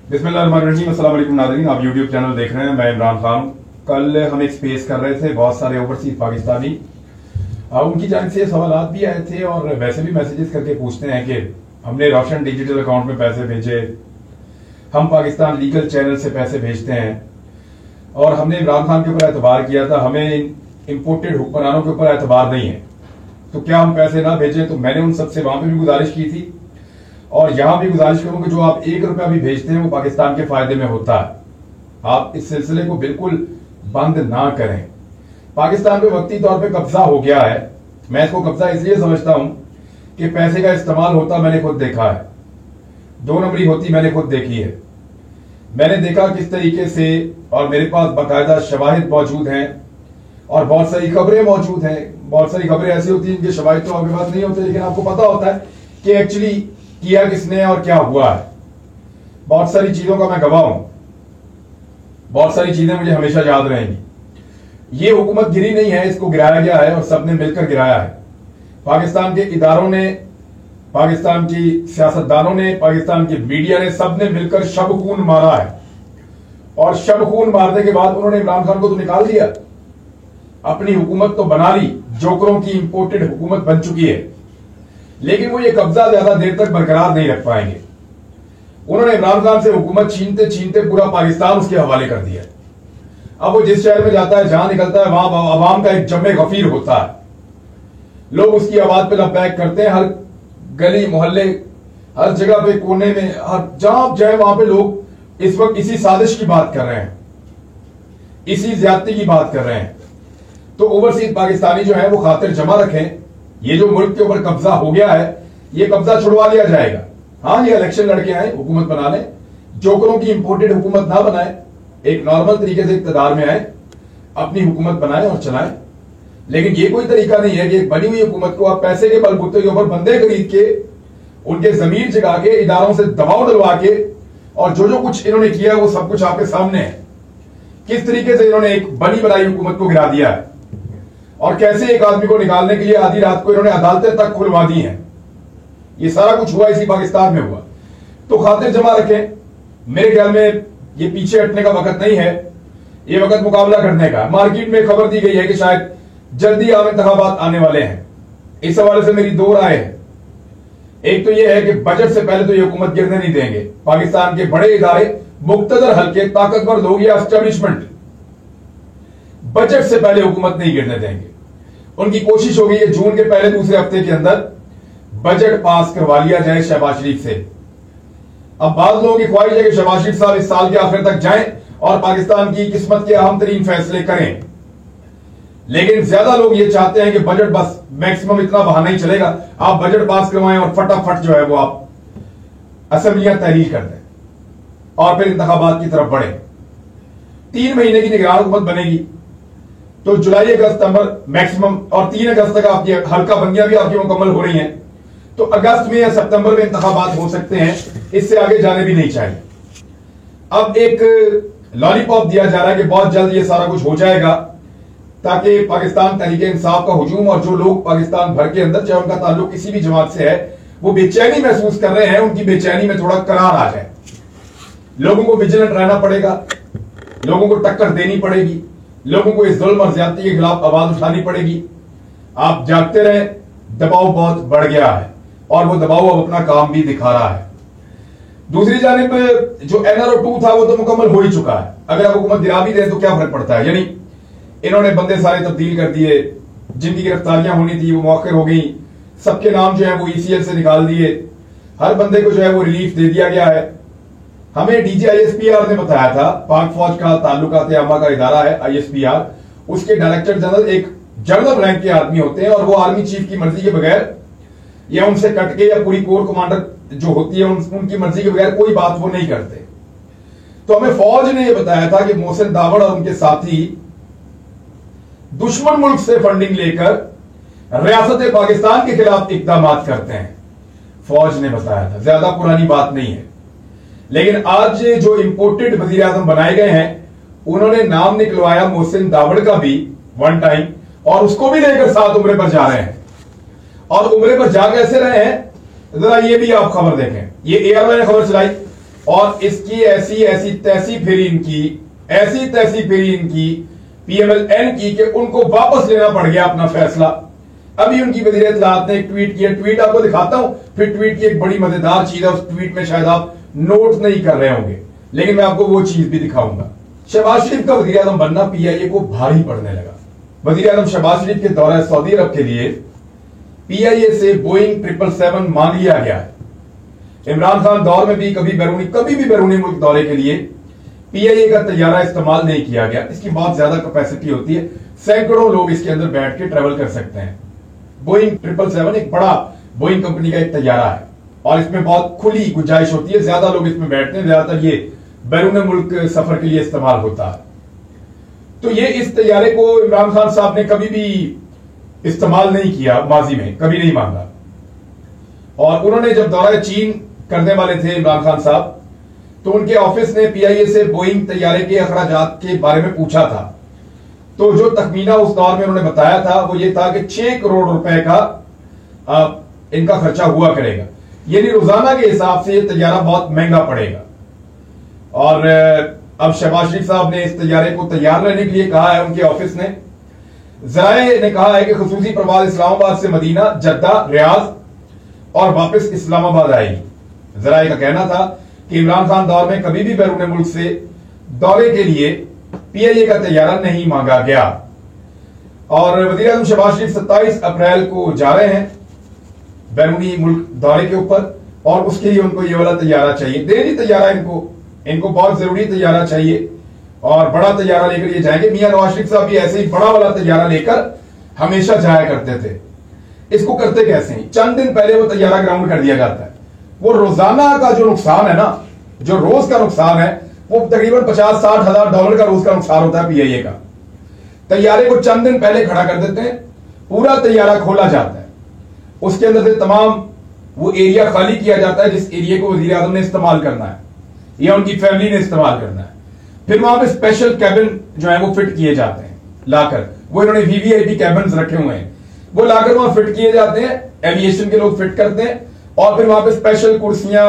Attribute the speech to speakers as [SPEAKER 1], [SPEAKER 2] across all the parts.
[SPEAKER 1] बिस्मिल्लाहिर्रहमानिर्रहीम। अस्सलाम वालेकुम नाज़रीन, आप यूट्यूब चैनल देख रहे हैं। मैं इमरान खान। कल हम एक स्पेस कर रहे थे, बहुत सारे ओवरसीज पाकिस्तानी उनकी जानिब से सवाल भी आए थे और वैसे भी मैसेजेस करके पूछते हैं कि हमने रोशन डिजिटल अकाउंट में पैसे भेजे, हम पाकिस्तान लीगल चैनल से पैसे भेजते हैं और हमने इमरान खान के ऊपर एतबार किया था, हमें इम्पोर्टेड हुक्मरानों के ऊपर एतबार नहीं है, तो क्या हम पैसे ना भेजें। तो मैंने उन सबसे वहां पर भी गुजारिश की थी और यहां भी गुजारिश करूं कि जो आप 1 रुपया भी भेजते हैं वो पाकिस्तान के फायदे में होता है। आप इस सिलसिले को बिल्कुल बंद ना करें। पाकिस्तान पे वक्ती तौर पे कब्जा हो गया है। मैं इसको कब्जा इसलिए समझता हूं कि पैसे का इस्तेमाल होता मैंने खुद देखा है, 2 नंबरी होती मैंने खुद देखी है। मैंने देखा किस तरीके से, और मेरे पास बाकायदा शवाहिद मौजूद हैं और बहुत सारी खबरें मौजूद हैं। बहुत सारी खबरें ऐसी होती हैं जिनके शवाहिद तो आपके पास नहीं होते, लेकिन आपको पता होता है कि एक्चुअली किया किसने और क्या हुआ है। बहुत सारी चीजों का मैं गवाह हूं, बहुत सारी चीजें मुझे हमेशा याद रहेंगी। ये हुकूमत गिरी नहीं है, इसको गिराया गया है और सबने मिलकर गिराया है। पाकिस्तान के इदारों ने, पाकिस्तान की सियासतदानों ने, पाकिस्तान की मीडिया ने, सबने मिलकर शब खून मारा है और शब खून मारने के बाद उन्होंने इमरान खान को तो निकाल दिया, अपनी हुकूमत तो बना ली, जोकरों की इंपोर्टेड हुकूमत बन चुकी है, लेकिन वो ये कब्जा ज्यादा देर तक बरकरार नहीं रख पाएंगे। उन्होंने इमरान खान से हुकूमत छीनते छीनते पूरा पाकिस्तान उसके हवाले कर दिया। अब वो जिस शहर में जाता है, जहां निकलता है, वहां अवाम का एक जमे गफीर होता है। लोग उसकी आवाज पे लबैक करते हैं, हर गली मोहल्ले, हर जगह पे, कोने में, हर जहां जाए वहां पे लोग इस वक्त इसी साजिश की बात कर रहे हैं, इसी ज्यादती की बात कर रहे हैं। तो ओवरसीज पाकिस्तानी जो है वो खातिर जमा रखें। ये जो मुल्क के ऊपर कब्जा हो गया है, ये कब्जा छुड़वा लिया जाएगा। हाँ, ये इलेक्शन लड़के आए, हुकूमत बना लें, जोकरों की इंपोर्टेड हुकूमत ना बनाए, एक नॉर्मल तरीके से इक्तदार में आए, अपनी हुकूमत बनाएं और चलाएं। लेकिन ये कोई तरीका नहीं है कि एक बनी हुई हुकूमत को आप पैसे के बलबूते के ऊपर बंदे खरीद के, उनके जमीर जगा के, इदारों से दबाव डलवा के, और जो जो कुछ इन्होंने किया वो सब कुछ आपके सामने है। किस तरीके से इन्होंने एक बनी बनाई हुकूमत को गिरा दिया है और कैसे एक आदमी को निकालने के लिए आधी रात को इन्होंने अदालतें तक खुलवा दी हैं। ये सारा कुछ हुआ इसी पाकिस्तान में हुआ। तो खातिर जमा रखें। मेरे ख्याल में ये पीछे हटने का वक्त नहीं है, ये वक्त मुकाबला करने का। मार्केट में खबर दी गई है कि शायद जल्दी आम इंतखाबात आने वाले हैं। इस हवाले से मेरी 2 राय है। एक तो यह है कि बजट से पहले तो ये हुकूमत गिरने नहीं देंगे। पाकिस्तान के बड़े इदारे, मुक्तदर हल्के, ताकतवर लोग या एस्टेब्लिशमेंट बजट से पहले हुकूमत नहीं गिरने देंगे। उनकी कोशिश होगी कि जून के पहले दूसरे हफ्ते के अंदर बजट पास करवा लिया जाए शहबाज शरीफ से। अब बाद लोगों की ख्वाहिश है कि शहबाज शरीफ साहब इस साल के आखिर तक जाएं और पाकिस्तान की किस्मत के अहम तरीन फैसले करें, लेकिन ज्यादा लोग ये चाहते हैं कि बजट बस मैक्सिमम इतना बहाना ही चलेगा, आप बजट पास करवाएं और फटाफट जो है वो आप असेंबलियां तहरीर कर दें और फिर इंतखाबात की तरफ बढ़े। 3 महीने की निगरान हुकूमत बनेगी तो जुलाई अगस्त सितंबर मैक्सिमम, और 3 अगस्त तक आपकी हल्का बंदियां भी आपकी मुकम्मल हो रही हैं, तो अगस्त में या सितंबर में इंतखाबात हो सकते हैं। इससे आगे जाने भी नहीं चाहिए। अब एक लॉलीपॉप दिया जा रहा है कि बहुत जल्द ये सारा कुछ हो जाएगा, ताकि पाकिस्तान तहरीक इंसाफ का हुजूम और जो लोग पाकिस्तान भर के अंदर, चाहे उनका ताल्लुक किसी भी जमात से है, वो बेचैनी महसूस कर रहे हैं, उनकी बेचैनी में थोड़ा करार आ जाए। लोगों को विजिलेंट रहना पड़ेगा, लोगों को टक्कर देनी पड़ेगी, लोगों को इस जुल्म और ज्यादती के खिलाफ आवाज उठानी पड़ेगी। आप जागते रहे, दबाव बहुत बढ़ गया है और वो दबाव अब अपना काम भी दिखा रहा है। दूसरी जानिब जो NRO 2 था वो तो मुकम्मल हो ही चुका है। अगर आप हुकूमत गिरा भी दें तो क्या फर्क पड़ता है। यानी इन्होंने बंदे सारे तब्दील कर दिए, जिनकी गिरफ्तारियां होनी थी वो मौखर हो गई, सबके नाम जो है वो ECL से निकाल दिए, हर बंदे को जो है वो रिलीफ दे दिया गया है। हमें DGISPR ने बताया था, पाक फौज का ताल्लुकात आमा का इदारा है ISPR, उसके डायरेक्टर जनरल एक जनरल रैंक के आदमी होते हैं और वो आर्मी चीफ की मर्जी के बगैर या उनसे कट के, या पूरी कोर कमांडर जो होती है उनकी मर्जी के बगैर कोई बात वो नहीं करते। तो हमें फौज ने यह बताया था कि मोहसिन दावड़ और उनके साथी दुश्मन मुल्क से फंडिंग लेकर रियासत पाकिस्तान के खिलाफ इकदाम करते हैं, फौज ने बताया था। ज्यादा पुरानी बात नहीं है। लेकिन आज जो इंपोर्टेड वजीर आजम बनाए गए हैं, उन्होंने नाम निकलवाया मोहसिन दावड़ का भी वन टाइम, और उसको भी लेकर 7 उम्रे पर जा रहे हैं। और उम्रे पर जा कैसे रहे हैं, जरा ये भी आप खबर देखें। ये एयरलाइन खबर चलाई और इसकी ऐसी तैसी फिरी इनकी PMLN की कि उनको वापस लेना पड़ गया अपना फैसला। अभी उनकी वज़ीर इत्तलाआत ने एक ट्वीट किया, ट्वीट आपको दिखाता हूं, फिर ट्वीट की एक बड़ी मजेदार चीज है, उस ट्वीट में शायद आप नोट नहीं कर रहे होंगे, लेकिन मैं आपको वो चीज भी दिखाऊंगा। शहबाज शरीफ का वज़ीर आज़म बनना PIA को भारी पड़ने लगा। वज़ीर आज़म शहबाज शरीफ के दौरे सऊदी अरब के लिए PIA से बोइंग 777 मांग लिया गया है। इमरान खान दौर में भी कभी भी बैरूनी मुल्क दौरे के लिए PIA का तैयारा इस्तेमाल नहीं किया गया। इसकी बहुत ज्यादा कैपेसिटी होती है, सैकड़ों लोग इसके अंदर बैठ के ट्रेवल कर सकते हैं। बोइंग 777 एक बड़ा बोइंग कंपनी का एक तैयारा है और इसमें बहुत खुली गुंजाइश होती है, ज्यादा लोग इसमें बैठते हैं, ज्यादातर ये बैरून मुल्क सफर के लिए इस्तेमाल होता है। तो ये इस तैयारे को इमरान खान साहब ने कभी भी इस्तेमाल नहीं किया, माजी में कभी नहीं मांगा। और उन्होंने जब दौरा चीन करने वाले थे इमरान खान साहब, तो उनके ऑफिस ने PIA से बोइंग तैयारे के अखराजात के बारे में पूछा था। तो जो तखमीना उस दौर में उन्होंने बताया था वो ये था कि 6 करोड़ रुपए का इनका खर्चा हुआ करेगा, यानी रोजाना के हिसाब से ये तैयारा बहुत महंगा पड़ेगा। और अब शहबाज शरीफ साहब ने इस तैयारे को तैयार रहने के लिए कहा है उनके ऑफिस ने। ज़राए ने कहा है कि खुसूसी प्रवास इस्लामाबाद से मदीना, जद्दा, रियाज और वापस इस्लामाबाद आएगी। ज़राए का कहना था कि इमरान खान दौर में कभी भी बैरून मुल्क से दौरे के लिए PIA का तैयारा नहीं मांगा गया। और वज़ीर आज़म शहबाज शरीफ 27 अप्रैल को जा रहे हैं बैरूनी मुल्क दौरे के ऊपर, और उसके लिए उनको ये वाला तैयारा चाहिए, देरी तैयारा इनको बहुत जरूरी तैयारा चाहिए और बड़ा तैयारा लेकर ये जाएंगे। मियां नवाज शरीफ साहब भी ऐसे ही बड़ा वाला तैयारा लेकर हमेशा जाया करते थे। इसको करते कैसे हैं, चंद दिन पहले वो तैयारा ग्राउंड कर दिया जाता है। वो रोजाना का जो नुकसान है ना, जो रोज का नुकसान है, वो तकरीबन 50-60 हजार डॉलर का रोज का नुकसान होता है PIA का। तैयारे को चंद दिन पहले खड़ा कर देते हैं, पूरा तैयारा खोला जाता है, उसके अंदर से तमाम वो एरिया खाली किया जाता है जिस एरिया को वज़ीर आज़म ने इस्तेमाल करना है या उनकी फैमिली ने इस्तेमाल करना है। फिर वहां पे स्पेशल कैबिन जो है वो फिट किए जाते हैं लाकर, वो इन्होंने VVIP कैबिन रखे हुए हैं, वो लाकर वहां फिट किए जाते हैं, एविएशन के लोग फिट करते हैं। और फिर वहां पे स्पेशल कुर्सियां,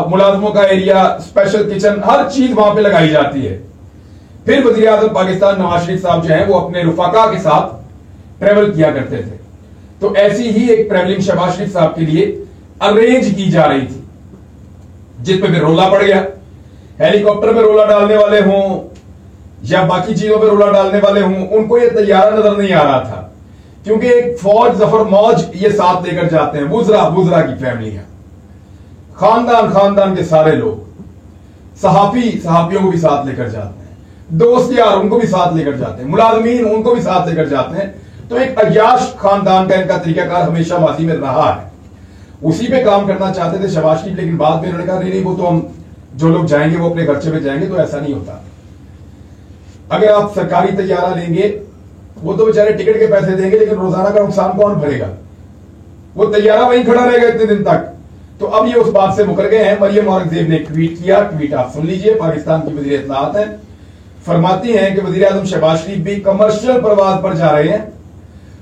[SPEAKER 1] मुलाजमों का एरिया, स्पेशल किचन, हर चीज वहां पे लगाई जाती है। फिर वज़ीर आज़म पाकिस्तान नवाज शरीफ साहब जो है वो अपने रुफाका के साथ ट्रेवल किया करते थे। तो ऐसी ही एक ट्रेवलिंग शहबाज शरीफ साहब के लिए अरेंज की जा रही थी, जिसपे फिर रोला पड़ गया। हेलीकॉप्टर में रोला डालने वाले हों या बाकी चीजों पे रोला डालने वाले हों, उनको ये तैयारा नजर नहीं आ रहा था, क्योंकि एक फौज, जफर मौज ये साथ लेकर जाते हैं, बुजरा की फैमिलियां, खानदान के सारे लोग, सहाफियों को भी साथ लेकर जाते हैं, दोस्त यार उनको भी साथ लेकर जाते हैं, मुलाजमीन उनको भी साथ लेकर जाते हैं। तो एक अय्याश खानदान का इनका तरीकाकार हमेशा माजी में रहा है। उसी पे काम करना चाहते थे शहबाज शरीफ, लेकिन बाद में उन्होंने कहा नहीं, वो तो हम जो लोग जाएंगे वो अपने खर्चे पे जाएंगे, तो ऐसा नहीं होता। अगर आप सरकारी तैयारा लेंगे, वो तो बेचारे टिकट के पैसे देंगे, लेकिन रोजाना का नुकसान कौन भरेगा? वो तैयारा वहीं खड़ा रहेगा इतने दिन तक। तो अब ये उस बात से मुकर गए हैं। मरियम औरंगजेब ने ट्वीट किया, ट्वीट आप सुन लीजिए, पाकिस्तान की वज़ीर इत्तलाआत है, फरमाती हैं कि वज़ीर आज़म शहबाज शरीफ भी कमर्शियल प्रवास पर जा रहे हैं।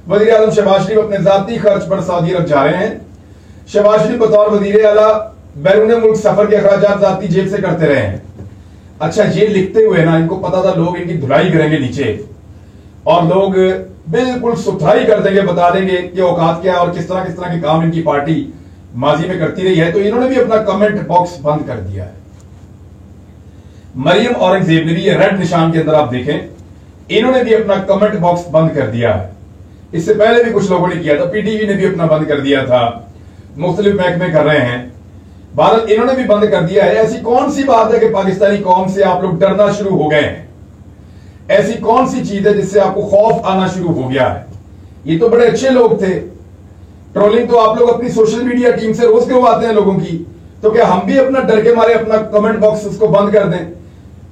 [SPEAKER 1] वज़ीर आज़म शहबाज शरीफ अपने जाती खर्च पर सऊदी अरब जा रहे हैं। शहबाज शरीफ बतौर वज़ीर आला बैरून मुल्क सफर के अखराजात जाती जेब से करते रहे हैं। अच्छा, ये लिखते हुए ना इनको पता था लोग इनकी धुलाई करेंगे नीचे, और लोग बिल्कुल सुथराई कर देंगे, बता देंगे कि औकात क्या है और किस तरह के काम इनकी पार्टी माजी में करती रही है। तो इन्होंने भी अपना कमेंट बॉक्स बंद कर दिया है। मरियम औरंगजेब ने भी, ये रेड निशान के अंदर आप देखें, इन्होंने भी अपना कमेंट बॉक्स बंद कर दिया है। इससे पहले भी कुछ लोगों ने किया था, PTV ने भी अपना बंद कर दिया था, मुख्तलिफ महकमे कर रहे हैं, भारत इन्होंने भी बंद कर दिया है। ऐसी कौन सी बात है कि पाकिस्तानी कौम से आप लोग डरना शुरू हो गए हैं? ऐसी कौन सी चीज है जिससे आपको खौफ आना शुरू हो गया है? ये तो बड़े अच्छे लोग थे। ट्रोलिंग तो आप लोग अपनी सोशल मीडिया टीम से रोज करवाते हैं लोगों की, तो क्या हम भी अपना डर के मारे अपना कमेंट बॉक्स उसको बंद कर दें?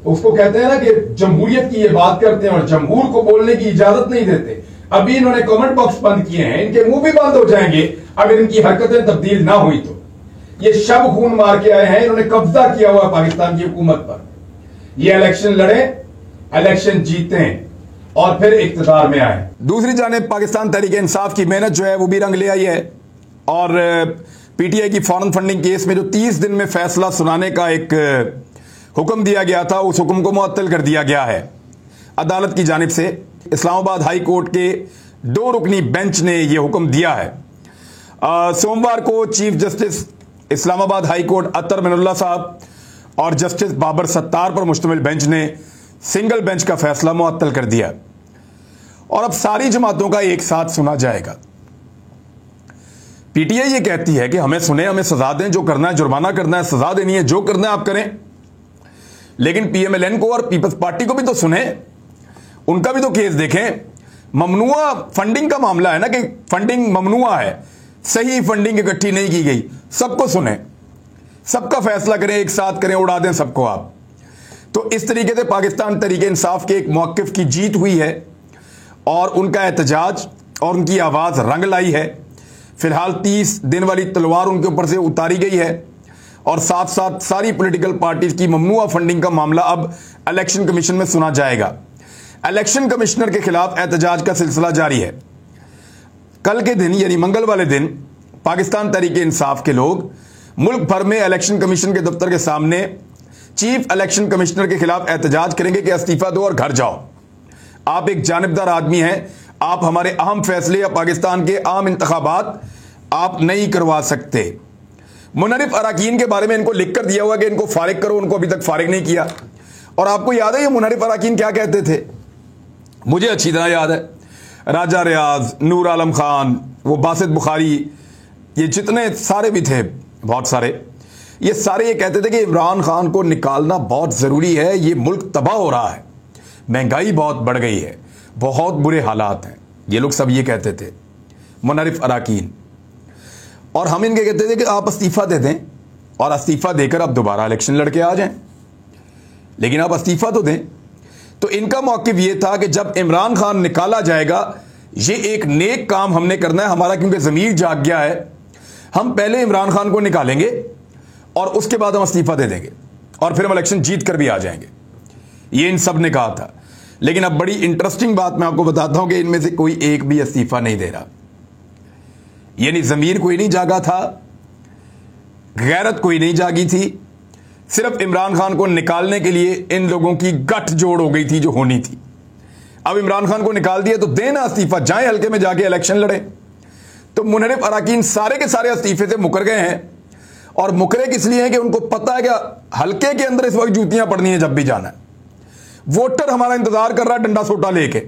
[SPEAKER 1] उसको कहते हैं ना कि जमहूरियत की ये बात करते हैं और जमहूर को बोलने की इजाजत नहीं देते। अभी इन्होंने कमेंट बॉक्स बंद किए हैं, इनके मुंह भी बंद हो जाएंगे अगर इनकी हरकतें तब्दील ना हुई तो। ये शब खून मार के आए हैं, इन्होंने कब्जा किया हुआ पाकिस्तान की हुकूमत पर। ये इलेक्शन लड़े, इलेक्शन जीते और फिर इख्तियार में आए।
[SPEAKER 2] दूसरी जानिब पाकिस्तान तहरीक इंसाफ की मेहनत जो है वो भी रंग ले आई है, और
[SPEAKER 1] पीटीआई की फॉरेन फंडिंग केस में जो 30 दिन में फैसला सुनाने का एक हुक्म दिया गया था, उस हुक्म को मुअत्तल कर दिया गया है अदालत की जानिब से। इस्लामाबाद हाई कोर्ट के 2 रुकनी बेंच ने यह हुक्म दिया है। सोमवार को chief justice Islamabad high court Athar Minallah sahab और जस्टिस बाबर सत्तार पर मुश्तमिल बेंच ने सिंगल बेंच का फैसला मुअत्तल कर दिया और अब सारी जमातों का एक साथ सुना जाएगा। पीटीआई ये कहती है कि हमें सुने, हमें सजा दें, जो करना है जुर्माना करना है, सजा देनी है, जो करना है आप करें, लेकिन पीएमएलएन को और पीपल्स पार्टी को भी तो सुने, उनका भी तो केस देखें। ममनुआ फंडिंग का मामला है ना, कि फंडिंग ममनुआ है, सही फंडिंग इकट्ठी नहीं की गई, सबको सुने, सबका फैसला करें, एक साथ करें, उड़ा दें सबको आप। तो इस तरीके से पाकिस्तान तरीके इंसाफ के एक मौक़िफ़ की जीत हुई है और उनका एहतजाज और उनकी आवाज़ रंग लाई है। फिलहाल 30 दिन वाली तलवार उनके ऊपर से उतारी गई है और साथ साथ सारी पॉलिटिकल पार्टीज की ममनुआ फंडिंग का मामला अब इलेक्शन कमीशन में सुना जाएगा। इलेक्शन कमिश्नर के खिलाफ एहतजाज का सिलसिला जारी है। कल के दिन यानी मंगल वाले दिन पाकिस्तान तरीके इंसाफ के लोग मुल्क भर में इलेक्शन कमीशन के दफ्तर के सामने चीफ इलेक्शन कमिश्नर के खिलाफ एहतजाज करेंगे कि इस्तीफा दो और घर जाओ। आप एक जानिबदार आदमी हैं, आप हमारे अहम फैसले या पाकिस्तान के आम इंतखाबात आप नहीं करवा सकते। मुनरिफ अराकीन के बारे में इनको लिख कर दिया हुआ कि इनको फारिग करो, उनको अभी तक फारिग नहीं किया। और आपको याद है ये मुनरिफ अराकीन क्या कहते थे? मुझे अच्छी तरह याद है। राजा रियाज, नूर आलम खान, वो बासित बुखारी, ये जितने सारे भी थे, बहुत सारे, ये सारे ये कहते थे कि इमरान खान को निकालना बहुत ज़रूरी है, ये मुल्क तबाह हो रहा है, महंगाई बहुत बढ़ गई है, बहुत बुरे हालात हैं। ये लोग सब ये कहते थे, मुनरिफ अराकीन। और हम इनके कहते थे कि आप इस्तीफ़ा दे दें और इस्तीफ़ा देकर आप दोबारा इलेक्शन लड़के आ जाएं, लेकिन आप इस्तीफ़ा तो दें। तो इनका मौक़िफ़ ये था कि जब इमरान खान निकाला जाएगा, ये एक नेक काम हमने करना है, हमारा क्योंकि ज़मीर जाग गया है, हम पहले इमरान खान को निकालेंगे और उसके बाद हम इस्तीफ़ा दे देंगे और फिर हम इलेक्शन जीत कर भी आ जाएंगे। ये इन सब ने कहा था। लेकिन अब बड़ी इंटरेस्टिंग बात मैं आपको बताता हूं कि इनमें से कोई एक भी इस्तीफ़ा नहीं दे रहा। यानी ज़मीर कोई नहीं जागा था, गैरत कोई नहीं जागी थी, सिर्फ इमरान खान को निकालने के लिए इन लोगों की गठजोड़ हो गई थी जो होनी थी। अब इमरान खान को निकाल दिया तो देना इस्तीफ़ा, जाएं हल्के में जाके इलेक्शन लड़ें। तो मुनरिफ अराकीन सारे के सारे इस्तीफे से मुकर गए हैं। और मुकरे किस लिए हैं कि उनको पता है कि हल्के के अंदर इस वक्त जूतियां पड़नी है जब भी जाना है। वोटर हमारा इंतजार कर रहा है डंडा सोटा लेके,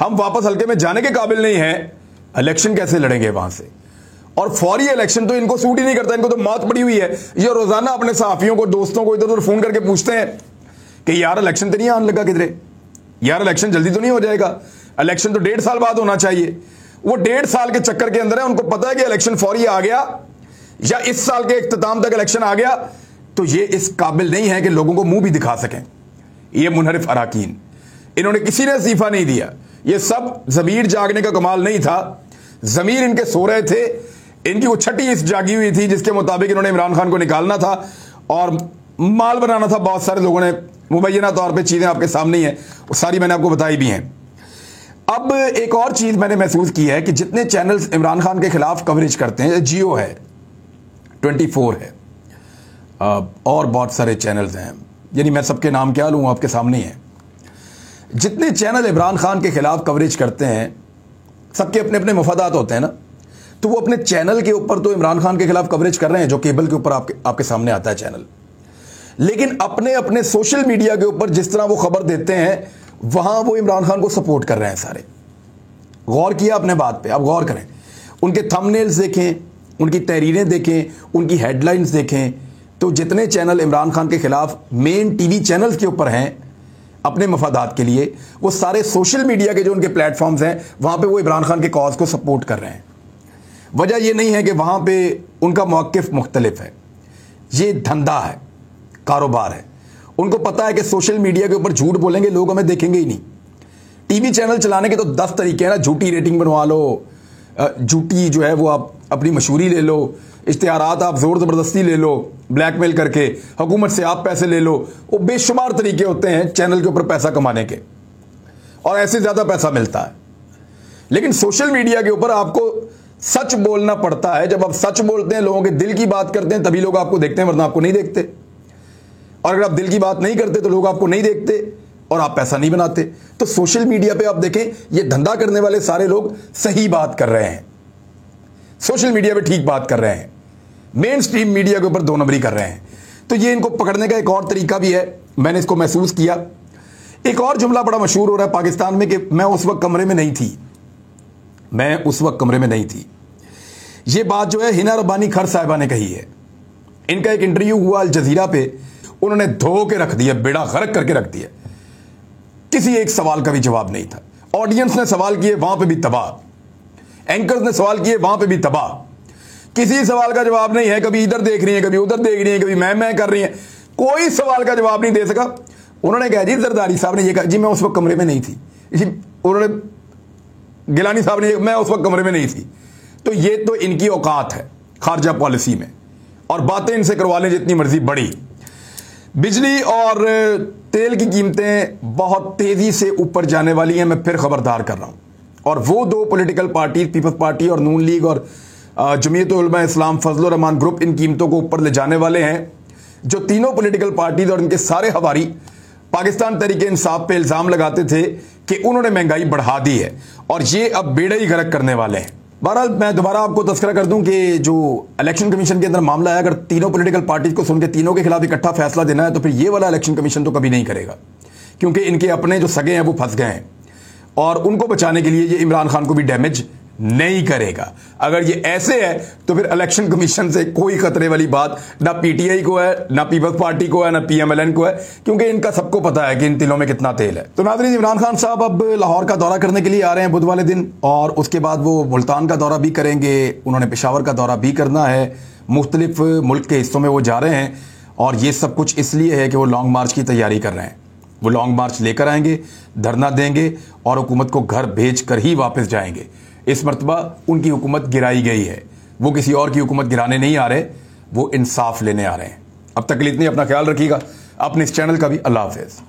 [SPEAKER 1] हम वापस हल्के में जाने के काबिल नहीं है, इलेक्शन कैसे लड़ेंगे वहां से? और फौरी इलेक्शन तो इनको सूट ही नहीं करता, इनको तो मौत पड़ी हुई है। ये रोजाना अपने सहाफियों को, दोस्तों को इधर उधर फोन करके पूछते हैं कि यार इलेक्शन तो नहीं आने लगा किधरे, यार इलेक्शन जल्दी तो नहीं हो जाएगा, इलेक्शन तो 1.5 साल बाद होना चाहिए। वो 1.5 साल के चक्कर के अंदर है, उनको पता है कि इलेक्शन फौरी आ गया या इस साल के इख्तिताम तक इलेक्शन आ गया तो ये इस काबिल नहीं है कि लोगों को मुंह भी दिखा सकें। ये मुनरिफ अराकीन, इन्होंने किसी ने इस्तीफा नहीं दिया। ये सब ज़मीर जागने का कमाल नहीं था, ज़मीर इनके सो रहे थे, इनकी वो छठी इस जागी हुई थी जिसके मुताबिक इन्होंने इमरान खान को निकालना था और माल बनाना था। बहुत सारे लोगों ने मुबैना तौर पर चीज़ें आपके सामने ही हैं, वो सारी मैंने आपको बताई भी हैं। अब एक और चीज़ मैंने महसूस की है कि जितने चैनल्स इमरान खान के खिलाफ कवरेज करते हैं, जियो है, 24 है, और बहुत सारे चैनल्स हैं, यानी मैं सबके नाम क्या लूँ, आपके सामने ही है। जितने चैनल इमरान खान के खिलाफ कवरेज करते हैं, सबके अपने अपने मफादात होते हैं ना, तो वो अपने चैनल के ऊपर तो इमरान खान के खिलाफ कवरेज कर रहे हैं, जो केबल के ऊपर आपके सामने आता है चैनल, लेकिन अपने अपने सोशल मीडिया के ऊपर जिस तरह वो खबर देते हैं, वहां वो इमरान खान को सपोर्ट कर रहे हैं सारे। गौर किया अपने बात पे, आप गौर करें, उनके थंबनेल्स देखें, उनकी तहरीरें देखें, उनकी हेडलाइंस देखें, तो जितने चैनल इमरान खान के खिलाफ मेन टीवी चैनल्स के ऊपर हैं अपने मफादात के लिए, वो सारे सोशल मीडिया के जो उनके प्लेटफॉर्म्स हैं, वहां पे वो इमरान खान के कॉज को सपोर्ट कर रहे हैं। वजह ये नहीं है कि वहां पे उनका मौक़िफ़ मुख्तलिफ है, ये धंधा है, कारोबार है। उनको पता है कि सोशल मीडिया के ऊपर झूठ बोलेंगे लोग हमें देखेंगे ही नहीं। टीवी चैनल चलाने के तो 10 तरीके हैं ना, झूठी रेटिंग बनवा लो, झूठी जो है वो आप अपनी मशहूरी ले लो, इश्तिहारात आप जोर ज़बरदस्ती ले लो, ब्लैकमेल करके हुकूमत से आप पैसे ले लो, वो बेशुमार तरीके होते हैं चैनल के ऊपर पैसा कमाने के, और ऐसे ज़्यादा पैसा मिलता है। लेकिन सोशल मीडिया के ऊपर आपको
[SPEAKER 2] सच बोलना पड़ता है। जब आप सच बोलते हैं, लोगों के दिल की बात करते हैं, तभी लोग आपको देखते हैं, वरना आपको नहीं देखते। और अगर आप दिल की बात नहीं करते तो लोग आपको नहीं देखते और आप पैसा नहीं बनाते। तो सोशल मीडिया पे आप देखें, ये धंधा करने वाले सारे लोग सही बात कर रहे हैं, सोशल मीडिया पे ठीक बात कर रहे हैं, मेन स्ट्रीम मीडिया के ऊपर 2 नंबरी कर रहे हैं। तो ये इनको पकड़ने का एक और तरीका भी है, मैंने इसको महसूस किया। एक और जुमला बड़ा मशहूर हो रहा है पाकिस्तान में कि मैं उस वक्त कमरे में नहीं थी, मैं उस वक्त कमरे में नहीं थी। ये बात जो है हिना रब्बानी खर साहिबा ने कही है। इनका एक इंटरव्यू हुआ अल जजीरा पे, उन्होंने धो के रख दिया, बेड़ा गर्क करके रख दिया। किसी एक सवाल का भी जवाब नहीं था। ऑडियंस ने सवाल किए, वहां पे भी तबाह। एंकर्स ने सवाल किए, वहां पे भी तबाह। किसी सवाल का जवाब नहीं है। कभी इधर देख रही है, कभी उधर देख रही है, कभी मैं कर रही है, कोई सवाल का जवाब नहीं दे सका। उन्होंने कहा जी, जरदारी साहब ने ये कहा जी मैं उस वक्त कमरे में नहीं थी। उन्होंने गिलानी साहब ने, मैं उस वक्त कमरे में नहीं थी। तो ये तो इनकी औकात है खारजा पॉलिसी में, और बातें इनसे करवा लें जितनी मर्जी बड़ी। बिजली और तेल की कीमतें बहुत तेजी से ऊपर जाने वाली हैं, मैं फिर खबरदार कर रहा हूं। और वो 2 पॉलिटिकल पार्टी, पीपल्स पार्टी और नून लीग और जमीयत उलमा इस्लाम फजल रहमान ग्रुप, इन कीमतों को ऊपर ले जाने वाले हैं। जो तीनों पॉलिटिकल पार्टीज और इनके सारे हवारी पाकिस्तान तहरीक इंसाफ पे इल्जाम लगाते थे कि उन्होंने महंगाई बढ़ा दी है, और ये अब बेड़ा ही गर्क करने वाले हैं। बहरहाल मैं दोबारा आपको तस्करा कर दूं कि जो इलेक्शन कमीशन के अंदर मामला है, अगर तीनों पॉलिटिकल पार्टीज को सुन के तीनों के खिलाफ इकट्ठा फैसला देना है, तो फिर ये वाला इलेक्शन कमीशन तो कभी नहीं करेगा, क्योंकि इनके अपने जो सगे हैं वो फंस गए हैं, और उनको बचाने के लिए ये इमरान खान को भी डैमेज नहीं करेगा। अगर ये ऐसे है तो फिर इलेक्शन कमीशन से कोई खतरे वाली बात ना पीटीआई को है, ना पीपल्स पार्टी को है, ना पीएमएलएन को है, क्योंकि इनका सबको पता है कि इन तिलों में कितना तेल है। तो नाज़रीन, इमरान खान साहब अब लाहौर का दौरा करने के लिए आ रहे हैं बुध वाले दिन, और उसके बाद वो मुल्तान का दौरा भी करेंगे, उन्होंने पेशावर का दौरा भी करना है, मुख्तलिफ मुल्क के हिस्सों में वो जा रहे हैं। और ये सब कुछ इसलिए है कि वो लॉन्ग मार्च की तैयारी कर रहे हैं। वो लॉन्ग मार्च लेकर आएंगे, धरना देंगे और हुकूमत को घर भेज कर ही वापस जाएंगे। इस मर्तबा उनकी हुकूमत गिराई गई है, वो किसी और की हुकूमत गिराने नहीं आ रहे, वो इंसाफ लेने आ रहे हैं। अब तक के लिए इतनी, अपना ख्याल रखिएगा, अपने इस चैनल का भी। अल्लाह हाफिज़।